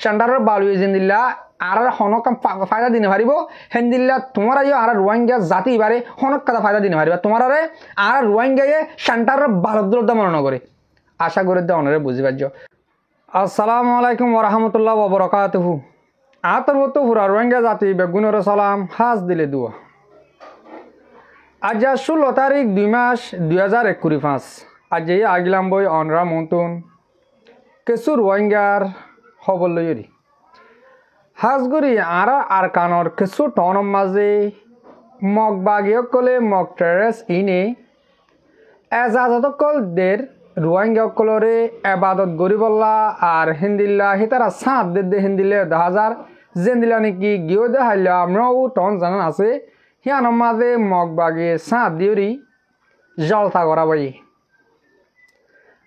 শান্ডারের বালু জিন্দিল্লা আর হনক ফায়দা দিনে পারিব হেন্দিল্লা তোমার আর রোহিঙ্গা জাতি এবারে হনক কথা ফায়দা দিনে পারিবা তোমার আর রোহিঙ্গায়ে শান্ডারের বালদ্রদা মনে করে আশা করে দে অনরে বুঝি পারছ। আসসালামু আলাইকুম ওয়া রাহমাতুল্লাহি ওয়া বারাকাতুহু। আতর মতো পুরা রোহিঙ্গা জাতি বেগুনের সালাম হাজ দিলে দুয়া। আজ 16 তারিখ 2 মাস 2025 আজ এই আগিলাম বই অনরা মন্তুন কিছু রোহিঙ্গার খবর লইরি হাজগুড়ি আর কানর কিছু টনম মাঝে মগ বাগিয়কলে মগ টেরেস ইনে এজাজতকল দের রোহিঙ্গাকলরে এবাদত গরিবল্লা আর হিন্দিল্লা হিতারা সাঁত দে হিন্দিলে 10,000 জেন্দিলা নাকি গিয়ে দেখাইলে আমরাও টন জানান আছে হিয়ানোর মাঝে মগ বাগে সাঁত দিওরি জলতা করা বই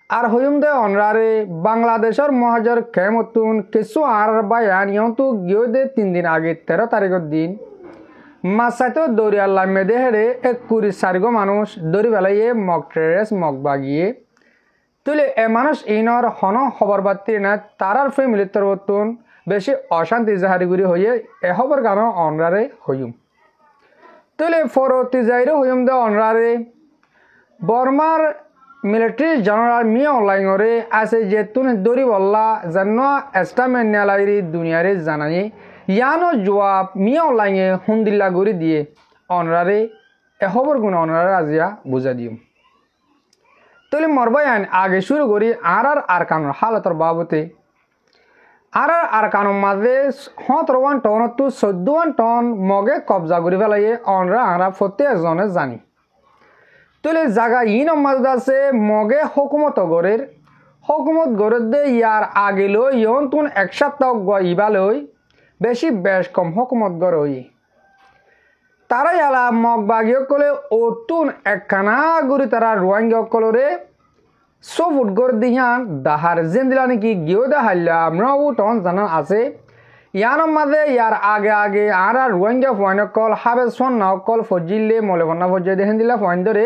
আর হইম দে অনরারে বাংলাদেশের মহাজর কেমতুন কিছু আর বায়ান ইয়ন্তু গিয়ে দে 3 দিন আগে 13 তারিখের দিন মাসাইতো দরিয়াল্লা মেদে হেড়ে 24 মানুষ দরি বেলাইয়ে মগ ট্রেস মগ বাগিয়ে তুলে এ মানুষ ইনর হন খবর বার্তি না তারার ফ্যামিলির তরফতুন বেশি অশান্তি জাহারিগুড়ি হয়ে এ খবর গান অনরারে হইম তুলে ফরতি যাইরে হইম দে অনরারে বর্মার মিলিটারি জেনারেল মিয়া অনলাইনরে আছে যে তুনে দরি বল্লা যেন এস্টামেন্ট নেলাইরি দুনিয়ারে জানানি ইয়ানো জবাব মিয়া অনলাইনে হুন্দিল্লা গড়ি দিয়ে অনরারে এ খবর গুণ অনরারে আজিয়া বুঝা দিম তুলে মরবায়ান আগে শুরু করি আর কানোর হালতর বাবতে আর কানোর মাঝে 17 টন তো 14 টন মগে কবজা করি ফেলাইয়ে অনরা প্রত্যেকজনে জানি তুলে জায়গা ইনম মাঝে আছে মগে হুকুমত গড়ের দে ইয়ার আগে লই ইয়ন তুন 1 সপ্তাহ ইবালই বেশ কম হুকুমত গড় হই তারা ইয়ালা মগ বাগিয়ে কলে ওতুন একখানা গুড়ি তারা রোহিঙ্গা কলরে সফুট গড় দিহান দাহার জেন্দিলা নাকি গিয়ে দেখাইলা আমরাও টন জানা আছে ইয়ানোর মাঝে ইয়ার আগে আর রোহিঙ্গা ফয়েন কল হাবে সন্না কল ফজিলে মলেবন্না ফজিয়ে দেখেন দিলা ফয়েন ধরে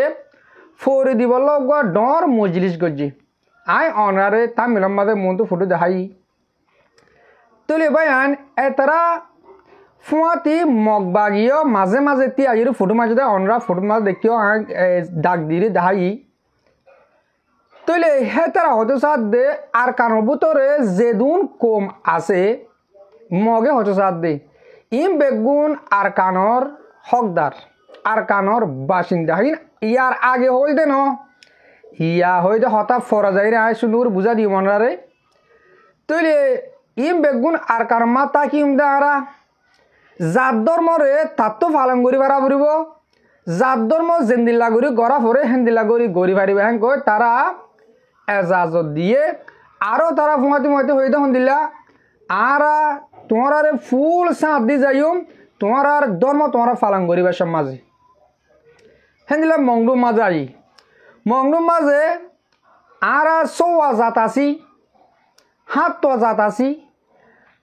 ফোরে দিবল ডর মজলিস গজি আই অনারে তামিলম মাঝে মন্তু ফটো দেখাই তুলে বায়ান এতারা ফুয়াতি মগ বাগিয়ে মাঝে তি আইর ফটো মাঝে অনরা ফটো মাঝে দেখিও ডাক দিয়ে দেখাই তুলে হে তারা হতো সাথ দে আর কানোর ভিতরে যেদুন কম আছে মগে হতো সাথ দে ইম বেগুন আর কানোর হকদার আর কানোর বাসিন্দা ইয়ার আগে হই দে ন ইয়া হইতে হঠাৎ ফরা যাই রে আয় সুন্দর বুঝা দিও মনরারে তুইলে ইম বেগুন আর কানোর মাতা কি দাঁড়া জাত ধর্মরে তার তো ফালন করি ভাড়া ফুরিব জাত ধর্ম জেন্দিল্লা করি গড়া ফরে হেন্দিল্লা করি গড়ি ফারিব হ্যাঁ কই তারা এজাজত দিয়ে আরও তারা ফুমাতি হয়ে তখন দিলা আর তোমার ফুল সাঁত দি যাইম তোমার আর ধর্ম তোমার ফালন করিবা সব মাঝে হ্যাঁ দিলা মংডুম মাঝে আই মংডুম মাঝে আর 6 জাত আসি 7 জাত আসি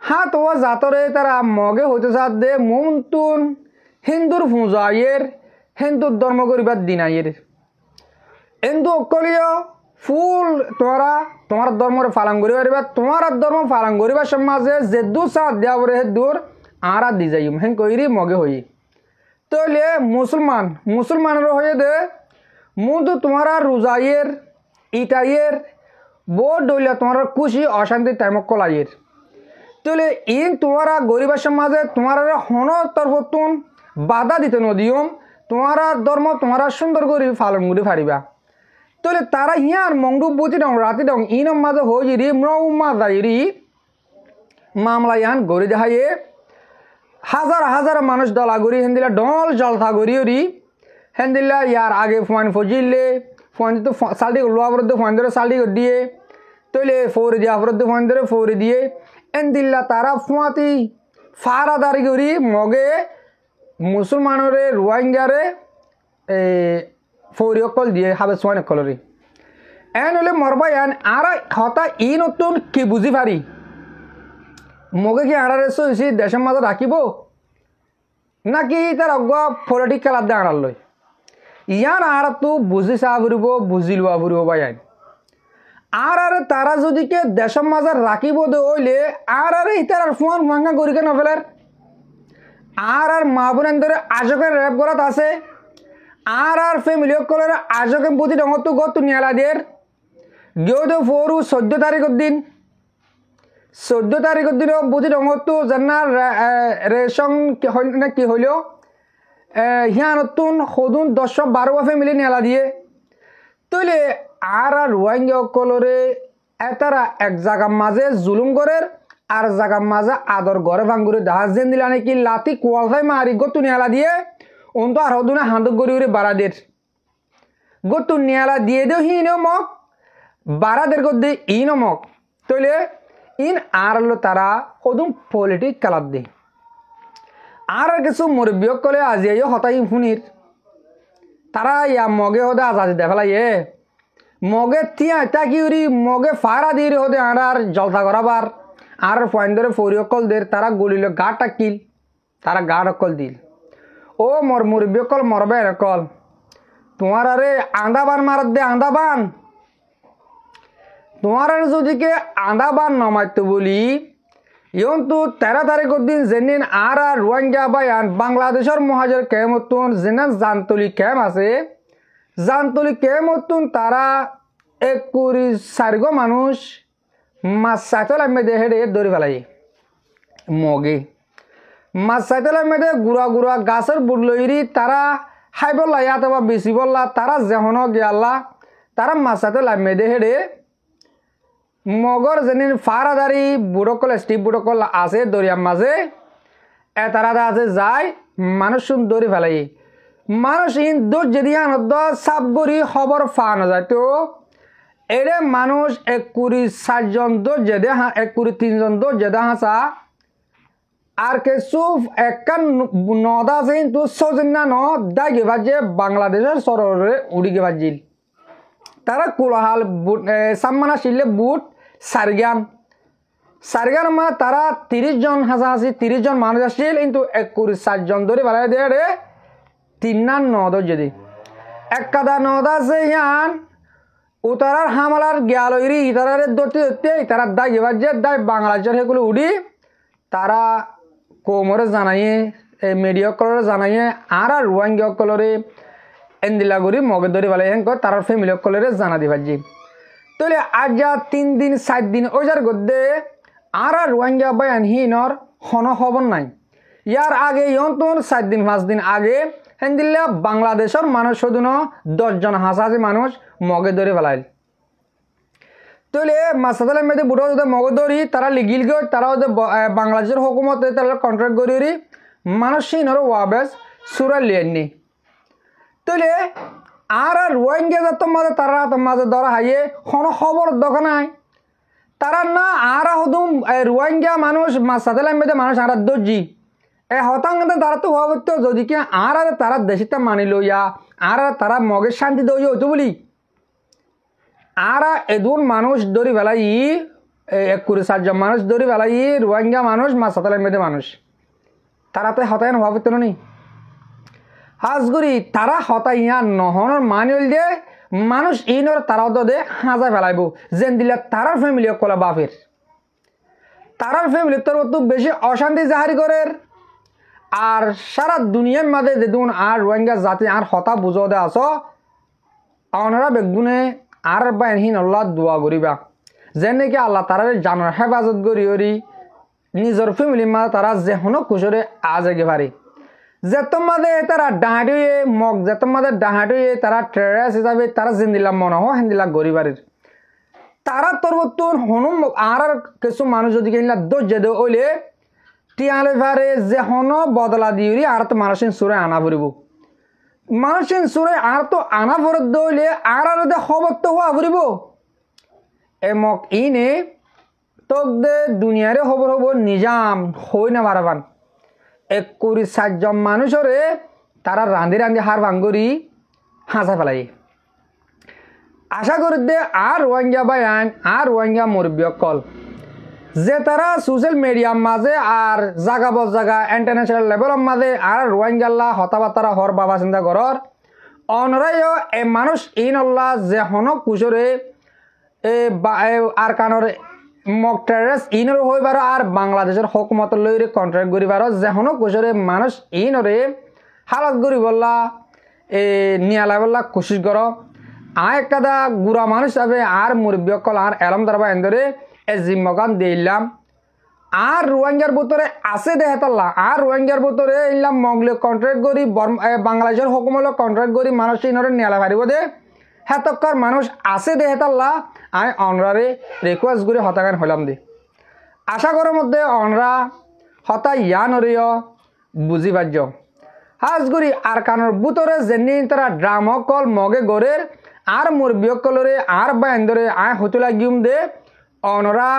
7 জাতরে তারা মগে হইতে সাথ দে মন্তুন হিন্দুর ফুঁজাইয়ের হিন্দুর ধর্ম করিবার দিন আইয়ের হিন্দু অকলীয় ফুল তোমার ধর্মরে পালন করি পারিবা তোমার ধর্ম পালন করিবার সমাজে যে দু সাথ দেওয়া পরে হে দূর আর দি যাইম হেন কইরি মগে হই তইলে মুসলমানের হয়ে দে মুদু তোমার রোজাইয়ের ইটাইয়ের বোর ডইলা তোমার খুশি অশান্তি টাইম কলাইয়ের তইলে ইন তোমার গরিবার সমাজে তোমার হন তরফতুন বাধা দিতে নদিয়ম তোমার ধর্ম তোমার সুন্দর করে পালন করি পারিবা তলে তারা ইয়ার মংডু বুঝি ডং রাতি ডং ইনম মাঝে হয়ে যিরি মা যাইরি মামলা ইয়ান গড়ি দেখাইয়ে হাজার মানুষ দলা গড়ি হেন্দিলা ডল জলথা গড়ি হেন্দিলা ইয়ার আগে ফোন ফজিলে ফোন তো সালটি লোয়া বরদ ফোন ধরে সালটি দিয়ে তৈলে ফৌরে দিয়া বরদ ফোন ধরে ফৌরে দিয়ে এন্দিল্লা তারা ফুয়াতি ফারাদারি গড়ি মগে মুসলমানরে রোহিঙ্গারে ফৌরি অকল দিয়ে হাবে সোয়ান অকলরে এন হলে মরবায়ান আর হতা ই নতুন কি বুঝি পারি মগে কি আড়ারে সইছি দেশের মাঝে রাখিব নাকি তার অজ্ঞ পলিটিক্যাল আদে আনার লয় ইয়ার আর তো বুঝি চা ফুরিব বুঝি লোৱা ফুরিব বাই আইন আর তারা যদি কে দেশের মাঝে রাখিব হইলে আর ইতার ফোন ভাঙ্গা করি কেন ফেলার আর মা বোনের ধরে আজকে রেপ করাত আছে আর ফ্যামিলি সকলের আজকে প্রতি ডঙত গত নিয়ালা দের গিয়ে তো ফোরু 14 তারিখের দিন 14 তারিখের দিন বুঝি ডঙত জানার রেশন কি হইল হিয়া নতুন সদুন 10-12 ফ্যামিলি নিয়ালা দিয়ে তইলে আর রোহিঙ্গা সকলরে এতারা এক জায়গার মাঝে জুলুম করে আর জায়গার মাঝে আদর ঘরে ভাঙ্গুরে দাহাজ যেন দিলা নাকি লাতি কোয়ালফাই মারি গতু নিয়ালা দিয়ে অন্ত আর হদুনে হাঁদক গড়ি উড়ে বাড়াদের গতু নিয়ালা দিয়ে দেও হি মক বাড়াদের গদ্দে ই নমক তইলে ইন আর তারা হদুম পলিটিক কালার দে আর কিছু মুরব্বী সকলে আজিও হতাই শুনির তারা ইয়া মগে হদে আজাদি দেখালাইয়ে মগে তিয়া তাকি উড়ি মগে ফারা দিয়ে হদে আর জলতা করাবার আর পয়েন্ট ধরে ফরিয়কল দের তারা গলিল গা টাকিল তারা গা অকল দিল ও মর মুরব্বী অকল মরবে অকল তোমার আরে আন্দাবান মারাত দে আন্দাবান তোমার আর যদি কে আন্দাবান নমাইতে বলি ইয়ন্তু 13 তারিখের দিন যেদিন আর রোহিঙ্গা বায়ান বাংলাদেশের মহাজর কেমতুন যেনা জানতলি ক্যাম্প আছে জানতলি কেমতুন তারা 1-4 মানুষ মাছ সাইতল মেদে হেডে দৌড়ি ফেলাই মগে মাছ সাইতল মেদে গুড়া গুড়া গাছের বুট লইরি তারা হাই বললা ইয়াত বা বেশি বললা তারা যেহন গিয়াল্লা তারা মাছ সাইতল মেদে হেডে মগর যেদিন ফারাদারি বুড়কল স্টিপ বুড়কল আছে দরিয়ার মাঝে তারা আছে যায় মানুষ দৌড়ি ফেলাই মানুষ ইন দৌড় যদি আনন্দ সাপ গড়ি খবর ফানো যায় তো এরে মানুষ 1-4 জন দৌড় যেদে 1-3 জন দৌড় যেদা হাসা আর কিছু একান নদা আছে কিন্তু সজনা ন দাই গেবা যে বাংলাদেশের সররে উড়ি গেবা জিল তারা কোলাহাল বুট সাম্মানা শিলে বুট সারগান মা তারা 30 জন হাসাহাসি 30 জন মানুষ আসছিল কিন্তু 1-4 জন ধরে বেড়াই দিয়ে রে 3 নদ যদি এক কাদা নদ আছে ইয়ান উতারার হামালার গিয়ালইরি ইতারারে ধরতে ধরতে তারা দাই এবার যে দাই বাংলাদেশের সেগুলো উড়ি তারা কোমরে জানাইয়ে মিডিয়া কলরে জানাইয়ে আর রোহিঙ্গা কলরে এন্দিলাগুড়ি মগে ধরে বেলা হেঙ্কর তার ফ্যামিলি কলরে জানা দিবাজি তাহলে আজ যা 3 দিন 4 দিন ওই যার গদ্দে আর রোহিঙ্গা বায়ান হিনর হন খবর নাই ইয়ার আগে ইয়ন্তন 4 দিন 5 দিন আগে হেন্দিল্লা বাংলাদেশের মানুষ শুধু 10 জন হাসাহাসি মানুষ মগে ধরে ফেলাইল তাহলে মাসাদালের মেয়েদের বুড়ো যদি মগে ধরি তারা লিগিল গিয়ে তারা বাংলাদেশের হুকুমতে তারা কন্ট্রাক্ট করি মানুষ হিনর ওয়াবেস সুরা লিয়েননি তাহলে আর রোহিঙ্গা যাত মাঝে তারা মাঝে ধরা হাইয়ে কোনো খবর দোকান নাই তারা না আর হদুম রোহিঙ্গা মানুষ মাসাদালের মেয়েদের মানুষ আর দর্জি হতাঙ্গতে তারা তো হওয়া করতো যদি কি আর তারা দেশিটা মানি লইয়া আর তারা মগের শান্তি দই হইতো বলি আর এদুন মানুষ ধরি বেলাই 1-4 জন মানুষ ধরি বেলাই রোহিঙ্গা মানুষ মাসাদালের মেয়েদের মানুষ তারা তো হতায়ন হওয়া করতো নি হাজগুড়ি তারা হতাইয়া নহনের মানিল দিয়ে মানুষ ইনর তারা দে হাজা ফেলাইব যেন দিলে তারার ফ্যামিলি কলা বাপের তারার ফ্যামিলি তোর তো বেশি অশান্তি জাহারি করে আর সারা দুনিয়ার মাঝে দেখুন আর রোহিঙ্গা জাতি আর হতা বুঝো দে আস অনারা বেগুনে আর বাহিন আল্লাহ দোয়া করিবা যেন নাকি আল্লাহ তারা জানার হেফাজত করি করি নিজের ফ্যামিলির মাঝে তারা যেহনো কুশরে আজে পারি যেত মাঝে তারা ডাহাটুয়ে মগ যেত মাঝে ডাহাটুয়ে তারা ট্রেরাস হিসাবে তারা জিন্দিলা মনে হয় হেন্দিলা গরিবারের তারা তোর হনুম আর কিছু মানুষ যদি কিনলা দোষ যে ওইলে টিয়ালে ভারে যে হন বদলা দিয়ে আর তো মানুষের সুরে আনা ফুরিব মানুষের সুরে আর তো আনা ফরত দইলে আর খবর তো হওয়া ফুরিব এমক ইনে তোক দে দুনিয়ারে খবর হব নিজাম হই না বারাবান 1-4 জন মানুষরে তারা রাঁধি রাঁধি হার ভাঙ্গরি হাসা ফেলাই আশা করি দে আর রোহিঙ্গা বায়ান আর রোহিঙ্গা মুরব্বী কল যে তারা সোশ্যাল মিডিয়ার মাঝে আর জাগা বজাগা ইন্টারন্যাশনাল লেভেলের মাঝে আর রোহিঙ্গাল্লা হতাবার্তারা হর বাবা চিন্তা করর অনরাইও এ মানুষ ইনল্লা যে হনক কুশরে আর কানর মক টেররিস্ট ইনর হইবার আর বাংলাদেশের হকুমত লইরে কন্ট্রাক্ট করিবার যে হনক কুশরে মানুষ ইনরে হালাত করি বললা নিয়ালা বললা কোশিশ কর একটা গুড়া মানুষ হিসাবে আর মুরব্বী অকল আর এলম দারবা এন্দরে জিম্মগান দিলাম আর রোহিঙ্গার ভিতরে আছে দেহতাল্লা আর রোহিঙ্গার ভিতরে ইলাম মগলে কন্ট্রাক্ট করি বাংলাদেশের হুকুমলে কন্ট্রাক্ট করি মানুষ ইনরে নিয়ালা পারিব দে হেতক্কর মানুষ আছে দেহতাল্লা আমি অনরারে রিকোয়েস্ট করে হতাগান হইলাম দি আশা করার মধ্যে অনরা হতা ইয়ানরিয় বুঝি পার্য হাজগুড়ি আর কানোর ভিতরে যেনি তারা ড্রাম কল মগে গড়ের আর মুরব্বী কলরে আর বাইন্দরে আয় হতুলা গিউম দে অনরা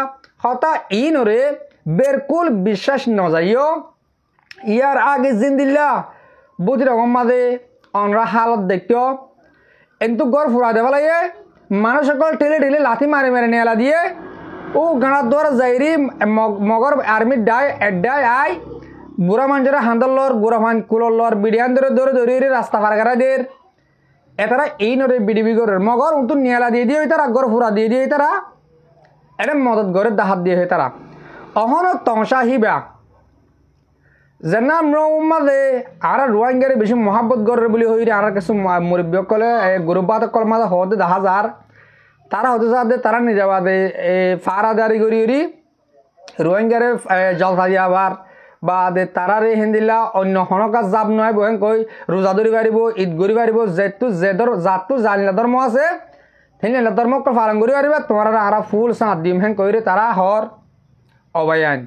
হতা ইনরে বেরকুল বিশ্বাস নজাইও ইয়ার আগে জিন্দিল্লা বুঝি রকম মাঝে অনরা হালত দেখতেও কিন্তু গড় ফুরা দেওয়া লাগে মানুষ সকল ঠেলে ঠেলে লাথি মারে মেরে নেলা দিয়ে ও গাঁড়ার দর যাইরি মগর আর্মির ডাই এডাই আয় বুড়া মানুষেরা হান্দর বুড়া মান কুলর বিডিয়ান ধরে ধরে ধরে রাস্তা ফারগারা দের এতারা এই নরে বিডিবি গরের মগর উন্তু নিয়ালা দিয়ে দিয়ে তারা গড় ফুরা দিয়ে দিয়ে তারা এটা মদত গড়ের দাহাত দিয়ে হয় তারা অহন তমসা হিবা যেনা মাঝে আর রোহিঙ্গারে বেশি মহাব্বত গড়ের বলি হইরে আর কিছু মুরব্বী কলে গরুবাদ কল মাঝে হতে দেখা যার তারা হতে যাতে তারা নিজে বাদে ফারাদারি করি রোহিঙ্গারে জলসা দিয়ে আবার বা দে তারারে হিন্দিলা অন্য হনকাজ জাপ নয় বহেন কই রোজা ধরি পারিব ঈদ করি পারিব যেহেতু যেদর জাতটো জানিলা ধর্ম আছে হিন্দিলা ধর্ম পালন করি পারিবা তোমার আর ফুল সাঁত দিম হেন কইরে তারা হর অবায়ান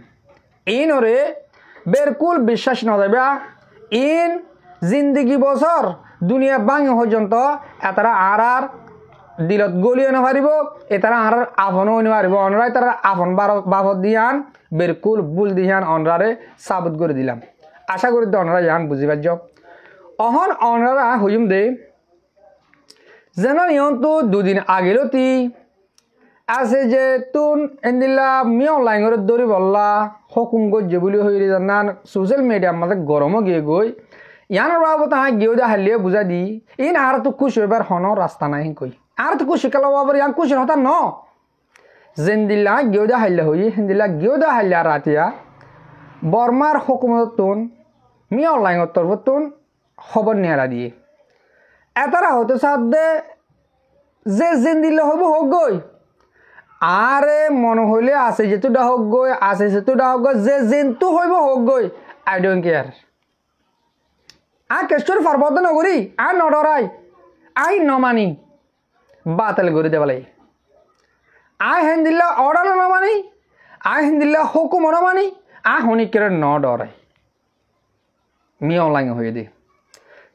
ইনরে বেরকুল বিশ্বাস নদেবা ইন জিন্দগি বছর দুনিয়া বাঙি পর্যন্ত এতারা আর দিলত গলিও নারিব এ তারা আর আফনও নিবারিব অনরাই তারা আফন বাবদ দিয়ান বেরকুল বুল দিয়ান অনরারে সাবুত করে দিলাম আশা করি অনরা ইয়ান বুঝি পারছ অহন অনরা হইম দে যেন ইয়ন্তু দুদিন আগেলতি আছে যে তুন এন্দিল্লা মিও লাইঙর দৌড়ি বললা হকুম গজ্জে বলি হইরে জানান সোশ্যাল মিডিয়ার মাঝে গরমও গিয়ে গই ইয়ানোর বাবু তাহা গিয়েও দে হালিয়ে বুঝা দি ইন আর তো খুশ হইবার হন রাস্তা নাই কই আর তো খুশি কালো বাবার ইয়ান খুশির হতা ন জেন্দিল্লা গিয়েও দে হাইলে হই হিন্দিল্লা গিয়েও দে হাইলে আর রাতিয়া বর্মার হুকুমত তুন মিও লাইঙর তরফ তুন খবর নেয়ারা দিয়ে এতারা হতে সাথে যে জেন্দিল্লা হইব হোক গই আরে মনে হইলে আছে যেতুটা হোক গই আছে যেতুটা হোক গই যে জেন্তু হইব হোক গই আই ডোন্ট কেয়ার আ কেষ্টর ফারবদ নগরি আ নডরাই আই নমানি বাতিল করে দেবালাই আই হিন্দিল্লা অর্ডার নমানি আই হিন্দিল্লা হুকুম নমানি আ হনিকের ন ডরাই মি অনলাইন হয়ে দে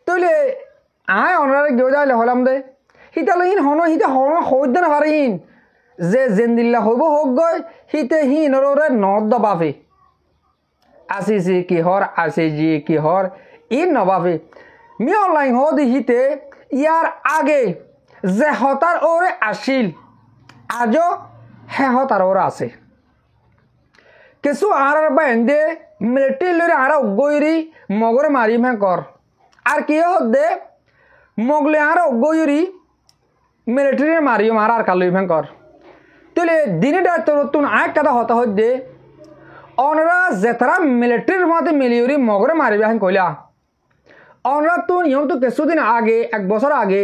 তইলে আই অনারে গিয়ে যাইলে হলাম দে হিতালে হিন হন হিতে হন হইতে না পারে হিন যে জেন্দিল্লা হইব হোক গই হিতে হিনরে নদ দবাফে আসিছি কিহর আসে জি কিহর ই নবাফে মি অনলাইন হ দি হিতে ইয়ার আগে যে হতার ওরে আসিল আজও হে হতার ওরে আছে কিছু আর বাইন্দে মিলিটারি লরে আর গইরি মগরে মারি মে কর আর কি হদে মগলে আর গইরি মিলিটারি মারিও মার আর কালই মে কর তুলে দিনে ডাক্তার তুন আয় কাদা হতা হদে অনরা যেতারা মিলিটারির মধ্যে মিলিয়রি মগরে মারিবে হেন কইলা অনরা তুন ইয়ম তো কিছুদিন আগে এক বছর আগে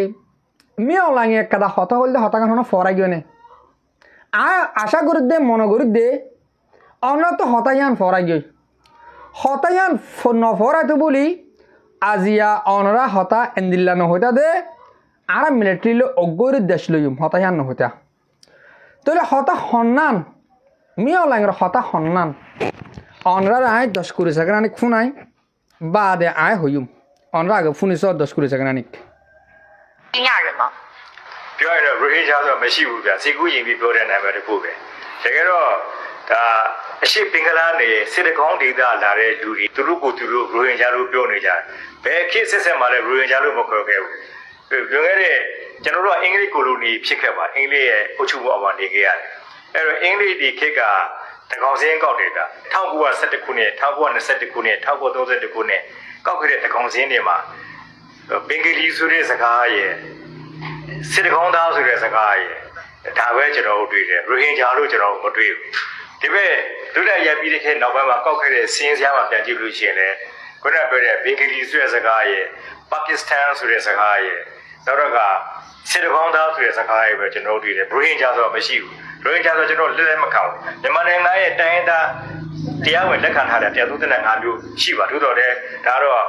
মি অনলাইন এক কাদা হতা হইলে হতাগান হন ফরাই গিয়ে আয় আশা করি দে মনে করি দে অনরা তো হতাইয়ান ফরাই গই হতাইয়ান নফরাইতো বলি আজিয়া অনরা হতা এন্দিল্লা নহইতা দে আর মিলিটারি অগৈরি দেশ লইম হতাইয়ান নহইতা তাহলে হতা সন্নান মি অনলাইনের হতা সন্নান অনরার আয় 10-20 সেকেন্ড আনিক ফোনাই বা দে আয় হইম অনরা আগে ফোনিস 10-20 সেকেন্ড আনিক 惊讶人吗？表演的罗兴家说没戏不表，谁故意比表演那边的不呗？这个咯，是宾格兰的，是的工地的那的路的，都路过都路罗兴家路表那家，别去是什么的罗兴家路没看过，表演的，ကျွန်တော်တို့ကအင်္ဂလိပ်ကိုလိုနီဖြစ်ခဲ့ပါအင်္ဂလိပ်ရဲ့အုပ်ချုပ်မှုအမှန်တကယ်ရတယ်အဲ့တော့အင်္ဂလိပ်ဒီခေတ်က တကောင်စင်းကောက်တယ်က1917ခုနှစ်1921ခုနှစ်1932ခုနှစ်ကောက်ခဲ့တဲ့တကောင်စင်းတွေမှာဘင်္ဂလီဆိုတဲ့စကားရဲ့စစ်တကောင်းသားဆိုတဲ့စကားရဲ့ဒါပဲကျွန်တော်တို့တွေ့တယ်ရိုဟင်ဂျာလို့ကျွန်တော်မတွေ့ဘူးဒီဘက်လူလက်ရပြီးတဲ့ခေတ်နောက်ပိုင်းမှာကောက်ခဲ့တဲ့စင်းစရာမှာပြန်ကြည့်လို့ရှိရင်လည်းခုနကပြောတဲ့ဘင်္ဂလီဆိုတဲ့စကားရဲ့ပါကစ္စတန်ဆိုတဲ့စကားရဲ့နောက်တော့ကစစ်တကောင်းသားဆိုတဲ့စကားရဲ့ပဲကျွန်တော်တို့တွေ့တယ်ရိုဟင်ဂျာဆိုတာမရှိဘူးရိုဟင်ဂျာဆိုကျွန်တော်လက်မခံဘူးမြန်မာနိုင်ငံရဲ့တိုင်းရင်းသားတရားဝင်လက်ခံထားတဲ့135မျိုးရှိပါသို့တော်လည်းဒါတော့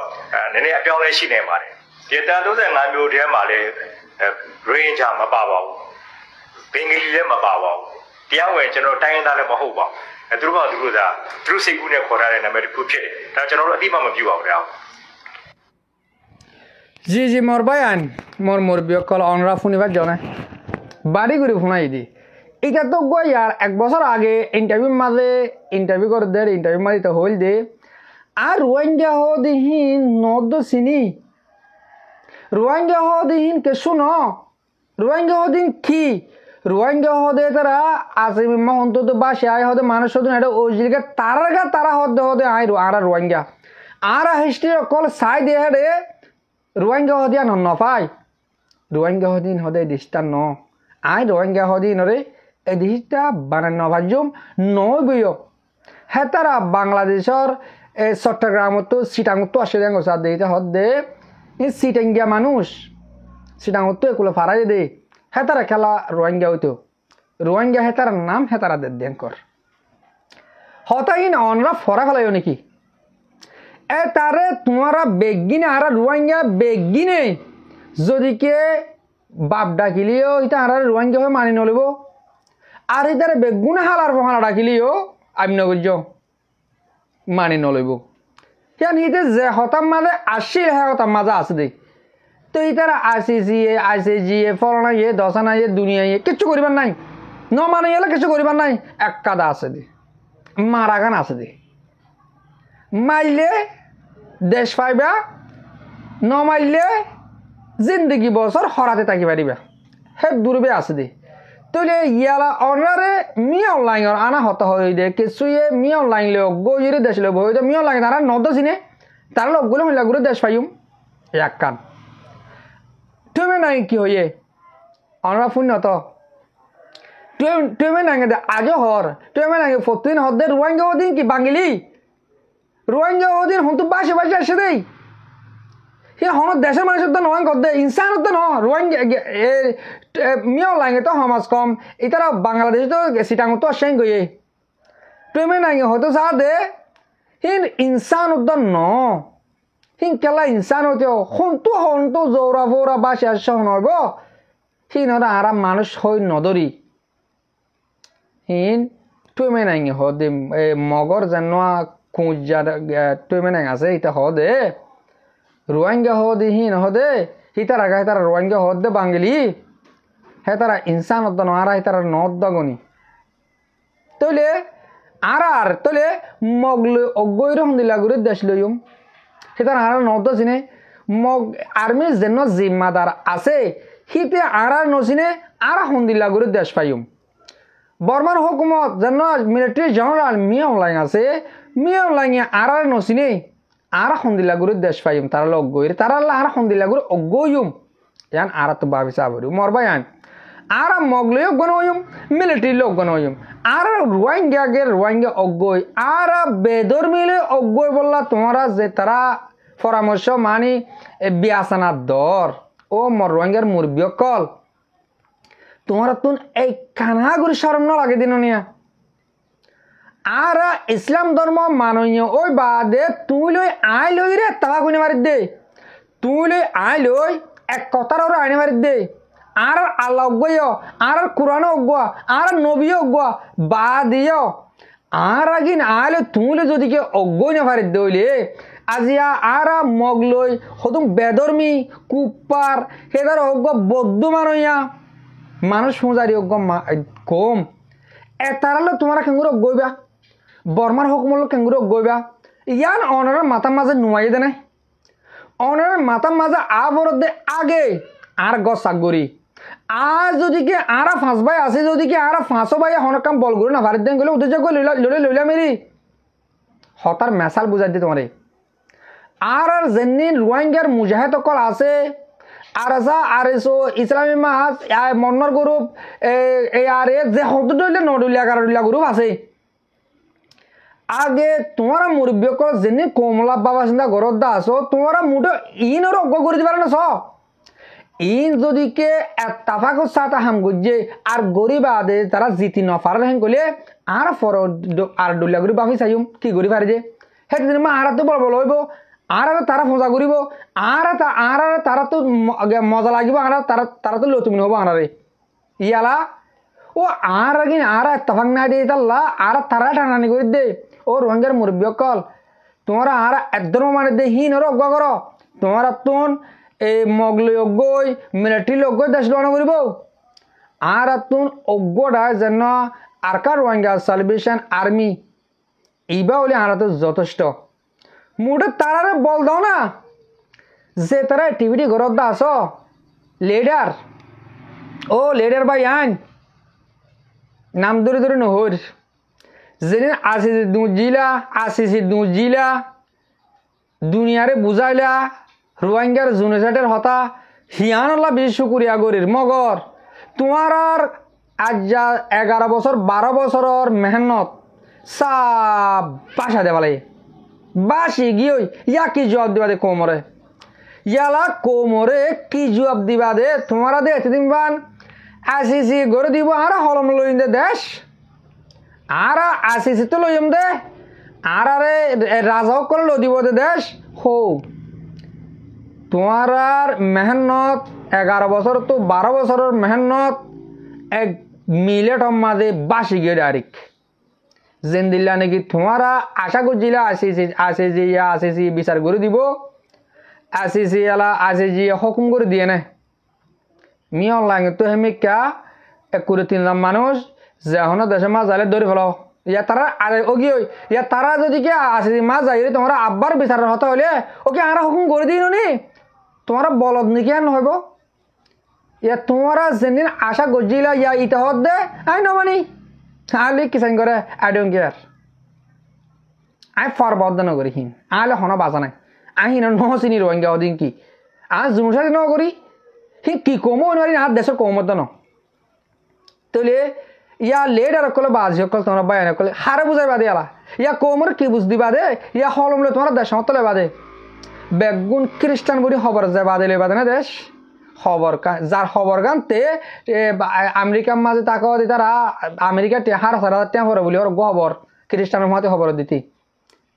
နည်းနည်းအပြောင်းလဲရှိနေပါတယ်ဒီ135မျိုးထဲမှာလည်းရိုဟင်ဂျာမပါပါဘူးဘင်္ဂလီလည်းမပါပါဘူးတရားဝင်ကျွန်တော်တိုင်းရင်းသားလည်းမဟုတ်ပါဘူးသူတို့ကသူတို့စိတ်ကူးနဲ့ခေါ်ထားတဲ့နာမည်တစ်ခုဖြစ်တယ်ဒါကျွန်တော်တို့အတိအမှမပြုပါဘူးဗျာজি মোর বায়ান মোর বিয়কল অনরা ফুনিবা জনে বাড়ি করে ফোনাই দি এটা তো গো ইয়ার 1 বছর আগে ইন্টারভিউ করে দে ইন্টারভিউ মারি তো হইল দে আর রোহিঙ্গা হো দিহিন নদ সিনি রোহিঙ্গা হো দিহিন কে শুনো রোহিঙ্গা হো দিন কি রোহিঙ্গা হো দে তারা আসিম মহন্ত তো বাসায় হদে মানুষ হদে এটা ওইজিকে তারা হদে আই আরা রোহিঙ্গা আরা হিস্ট্রি কল সাই দে হে রোহিঙ্গা হদিয়া নফাই রোহিঙ্গা হদিন হদে দিস্তা ন আই রোহিঙ্গা হদিন রে এই দিস্তা বানান নভাজুম নবইয় হেতারা বাংলাদেশের চট্টগ্রামতো চিটাঙতো আসে দেন গোসা দেইতে হদে চিটাঙ্গিয়া মানুষ চিটাঙতো এগুলো ফারাই দে হেতারা খেলা রোহিঙ্গা হইতো রোহিঙ্গা হেতার নাম হেতারা দেন কর হতাইন অনরা ফরা ফেলাইও নাকি তারে তোমারা বেগিনে আর রোহিঙ্গা বেগিনে যদি কে বাপ ডাকিলিও এটা আর রোহিঙ্গা হয়ে মানি নলিব আর এটারে বেগুনে হালার বহালা ডাকিলিও আমি নগর্য মানি নলিব কেন হিতে যে হতাম মাঝে আসিল হ্যাঁ হতাম মাজা আছে দেই তো ইতারা আইসি জিয়ে ফলনা ইয়ে দশানা ইয়ে দুনিয়া ইয়ে কিচ্ছু করিবার নাই ন মানে এলে কিছু করিবার নাই এক কাদা আছে দে মারা গান আছে দে মাইলে দেশ পাইবা নমাইলে জিন্দগি বছর হরাতে থাকি পারিবা হে দূরবে আছে দে তলে ইয়ালা অনারে মি অনলাইন আনা হত হই দে কিছুয়ে মি অনলাইন লে গইরে দেশ লে বই মি অনলাইন তারা নদ সিনে তারা লোকগুলো হইলা গুলো দেশ পাইম এক কান তুমি নাই কি হইয়ে অনরা ফোন নত তুমি নাই আজও হর তুমি নাই ফতুন হদে রোহিঙ্গা ওদিন কি বাঙালি রোহিঙ্গা ওদিন হন তো বাসে আসে দেই হন দেশের মানুষের তো নয় করতে ইনসানের তো ন রোহিঙ্গা মিয়াও লাগে তো সমাজ কম এটারা বাংলাদেশ তো সিটাং তো আসেন গিয়ে তুমি নাই হয়তো চা দে হিন ইনসান উদ্যান ন হিন কেলা ইনসান হতেও হন তো জৌরা ফৌরা বাসে আসে নব হিন আরাম মানুষ হই নদরি হিন তুমি নাই হদে মগর যেন কুঁজা তুমি নাই আছে এটা হদে রোহিঙ্গা হদে হিন হদে হিতারা হেতারা রোহিঙ্গা হদে বাঙালি হেতারা ইনসান হদ নারা হেতারা নদ গনি তলে আর তলে মগলে অগৈর হন্দিলা গুরে দেশ লইম হেতারা আর নদ চিনে মগ আর্মি যেন জিম্মাদার আছে হিতে আর নচিনে আর হন্দিলা গুরে দেশ পাইম বর্মার হুকুমত যেন মিলিটারি জেনারেল মিয়াও লাইন আছে মিয়াও লাইনে আর নচিনে আর হন্দিলা গুরে দেশ পাইম তারা লগ গইরে তারা আর হন্দিলা গুরে অগইম ইয়ান আর তো ভাবি চাবরি মরবা ইয়ান আর মগলে গনয়ম মিলিটারি লোক গনয়ম আর রোহিঙ্গা অগই আর বেদর মিলে অগই বললা তোমরা যে তারা পরামর্শ মানি বিয়াসানা দর ও মর রোহিঙ্গার মুরব্বী কল তোমার তুন এই কানা করে শরম না লাগে দিন নিয়া আর ইসলাম ধর্ম মাননীয় ওই বাদে তুই লই আই লই রে তাবা কোনে মারি দে তুই লই আই লই এক কথার ওরা আইনে মারি দে আর আল্লাহ অজ্ঞ আর কোরআন অজ্ঞ আর নবী অজ্ঞ বা দিও আর আগিন আইলে তুই যদি কে অজ্ঞ না পারি দইলে আজিয়া আর মগলই হতুম বেদর্মী কুপার হেদার অজ্ঞ বৌদ্ধ মানইয়া মানুষ পূজারি অজ্ঞ কম এতারালে তোমার কেঙ্গুর গইবা বর্মার হুকুমল কেঙ্গুর গইবা ইয়ান অনার মাথার মাঝে নুয়াই দে নাই অনার মাথার মাঝে আবরত দে আগে আর গছ আগরি আর যদি কি আরা 5 ভাই আছে যদি কি আরা 5 ভাই হনক কাম বল গুলো না ভারত দেন গেলে উদ্দেশ্য করে লইলা মেরি হতার মেসাল বুঝাই দি তোমারে আর জেনিন রোহিঙ্গার মুজাহিদ কল আছে আর আসা আর এসো ইসলামী মাস মন্নর গ্রুপ এই আর যে হদ দইলে নডুলিয়া কারুলিয়া গ্রুপ আছে আগে তোমার মুরব্বী কল জেনি কমলা বাবা চিন্তা ঘরত দা আছো তোমার মুঠো ইনর অজ্ঞ করে দিবার না স ইন যদি কে এত্তাফাক সাথে হাম গুজে আর গরিব আদে তারা জিতি নফার হেন কইলে আর ফর আর ডুলিয়া গরিব আমি চাইম কি গরিব আর যে হেদিন মা আর তো বল হইব আর তারা ফজা করিব আর তারা তো মজা লাগিব আর তারা তো লতুমিন হবো আনারে ইয়ালা ও আর কিন আর এত্তাফাক না দিয়ে তাল্লা আর তারা টানানি করে দে ও রোহিঙ্গার মুরব্বী কল তোমরা আর একদম মানে দে হিন আর অজ্ঞ করো তোমরা তুন এই মগলি অজ্ঞই মিলিটারি অজ্ঞ দেশ রওনা করিব আর তুন অজ্ঞটা যেন আরকা রোহিঙ্গা সালভেশন আর্মি এইবা বলে আর তো যথেষ্ট মোটে তারারে বল দাও না যে তারা অ্যাক্টিভিটি ঘরত দা আস লিডার ও লিডার ভাই আইন নাম ধরে ধরে নহর যেদিন আসিছি দুজিলা দুনিয়ারে বুঝাইলা রোহিঙ্গার জুনেসাইটের হতা হিয়ানল্লা বেশি শুকুরিয়া গরির মগর তোমার আর আজ যা 11 বছর 12 বছরের মেহনত সব বাসা দেওয়ালে বাসি গিয়ে ইয়া কি জবাব দিবা দে কোমরে ইয়ালা কোমরে কি জবাব দিবা দে তোমারা দে এতদিন বান আসিছি গড়ে দিব আর হলম লইন দে দেশ আর আসিছি তো লইম দে আর আরে রাজাও করে লো দিব দে দেশ হো তোমার মেহনত 11 বছর তো 12 বছরের মেহনত এক মিলেট মাঝে বাসি গিয়ে ডাইরেক্ট যেন দিল্লা নাকি তোমারা আশা করছিলা আসিছি বিচার করে দিব আসিছি এলা আসিছি হুকুম করে দিয়ে না মিয়া লাগে তো হেমি কা 1-3 মানুষ যখন দেশে মাছ যাইলে ধরে ফেলো ইয়া তারা ওগি ইয়া তারা যদি কে আসিছি মাছ যাই তোমরা আব্বার বিচারের হতে হলে ওকে আর হুকুম করে দিই নি তোমরা বলদ নাকি আর নহব ইয়া তোমরা যেদিন আশা গজিলা ইয়া ইতাহত দে আই নমানি আলে কিসান করে I don't care I for বদ্ধ নগরি হিন আলে হন বাজা নাই আহিন নহচিনি রোহিঙ্গা ওদিন কি আজ জুনুসারি নগরি হি কি কমো নরি আর দেশের কমত ন তলে ইয়া লেডার কলে বাজি কল তোমরা বায়ান কলে হারে বুঝাই বাদে আলা ইয়া কোমর কি বুঝ দিবা দে ইয়া হলমলে তোমরা দেশ মতলে বাদে বেগুন খ্রিস্টান বলি খবর যায় বাদে লে বাদে না দেশ খবর যার খবর গানতে আমেরিকার মাঝে তাকাও দি তারা আমেরিকা হার সারা টেম পরে বলি ওর খবর খ্রিস্টানের মাঝে খবর দিতি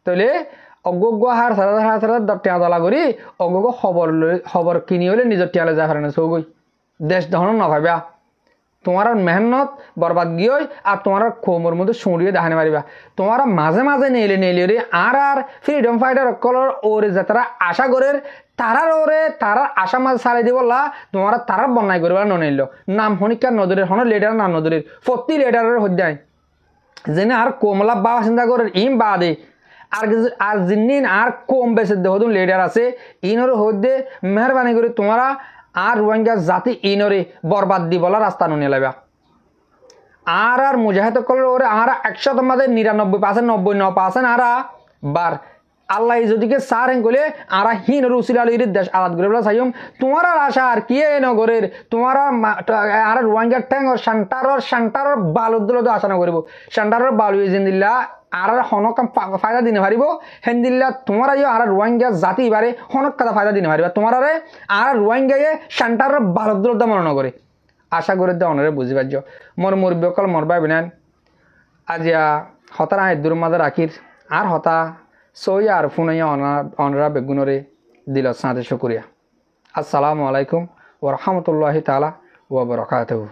তলে অজ্ঞ হার সারা টেয়া দলা করি অজ্ঞ খবর কিনি হলে নিজের টিয়ালে যায় না সৌগই দেশ ধরন না ভাবিয়া তোমার মেহনত বরবাদ গিয়ে আর তোমার কোমর মধ্যে শুঁড়িয়ে দেখানে পারিবা তোমার মাঝে মাঝে নেলে রে আর ফ্রিডম ফাইটার কলর ওরে যে তারা আশা করে তারার আশা মাঝে সারাই দিবলা তোমার তারার বন্যায় করবা ননিল নাম হনিকার নদরের হন লিডার নাম নদরের প্রতি লিডারের হদ্যায় যেনে আর কোমলা বাবা চিন্তা করে ইম বাদে আর জিনিন আর কম বেশি দেহদুন লিডার আছে ইনর হদ্যে মেহরবানি করে তোমরা আর রোহিঙ্গা জাতি ইনরে বরবাদ দি বলা রাস্তা নুনে লাইবা আর মুজাহিদ কলর ওরে আর 100 মাঝে 99% 99% আর বার আল্লাহ যদিকে সারেন কইলে আর হিন রুসিল আলীর দেশ আলাদ করে বলা চাইম তোমার আশা আর কি নগরের তোমার আর রোহিঙ্গা ট্যাঙ্গর শান্টারর বালুদ্দল আশা নকরিব শান্টারর বালু জিন্দিল্লা আর হনকাম ফায়দা দিনে পারিব হেন্দিল্লা তোমার আর রোহিঙ্গা জাতি বারে হনক কথা ফায়দা দিনে পারিবা তোমার আর রোহিঙ্গায়ে শান্টারর বালুদ্দল মনে নগরে আশা করে দে অনরে বুঝি পারছ মোর মুরব্বী কল মোর ভাই বোন আজিয়া হতারা দূর মাঝে রাখির আর হতা সই আর ফুনাইয়া অনরা বেগুনরে দিল সাথে শুকরিয়া আসসালামু আলাইকুম ওয়া রাহমাতুল্লাহি তাআলা ওয়া বারাকাতুহু।